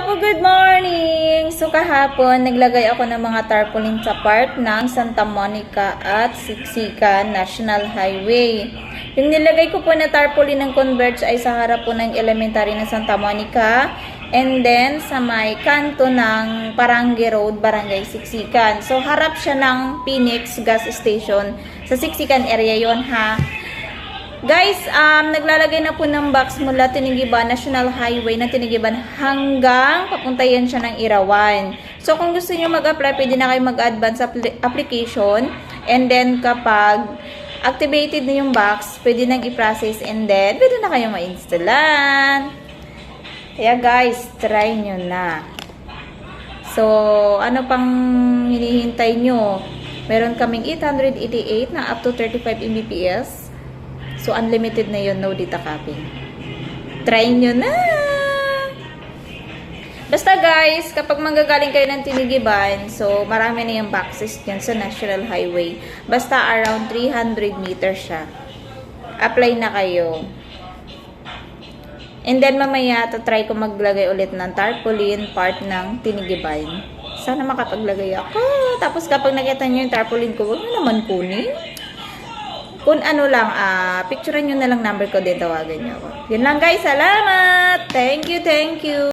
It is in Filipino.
po, good morning! So kahapon, naglagay ako ng mga tarpaulin sa part ng Santa Monica at Siksikan National Highway. Yung nilagay ko po na tarpaulin ng Converge ay sa harap po ng elementary ng Santa Monica and then sa may kanto ng Parangi Road, Barangay Siksikan. So harap siya ng Phoenix Gas Station. Sa Siksikan area yon ha. Guys, naglalagay na po ng box mula Tinigiban, National Highway na Tinigiban hanggang papunta yan siya ng Irawan. So, kung gusto niyo mag-apply, pwede na kayo mag-advance application. And then, kapag activated na yung box, pwede nang i-process and then, pwede na kayo ma-installan. Kaya guys, try nyo na. So, ano pang hinihintay nyo? Meron kaming 888 na up to 35 Mbps. So, unlimited na yun, no data capping. Try nyo na! Basta guys, kapag manggagaling kayo ng Tinigiban, so marami na yung boxes dyan sa National Highway. Basta around 300 meters siya. Apply na kayo. And then mamaya, try ko maglagay ulit ng tarpaulin, part ng Tinigiban. Sana makapaglagay ako. Tapos kapag nakita nyo yung tarpaulin ko, huwag nyo naman kunin. Kung ano lang, picturean nyo na lang number ko din, tawagan nyo ako. Yun lang guys, salamat! Thank you, thank you!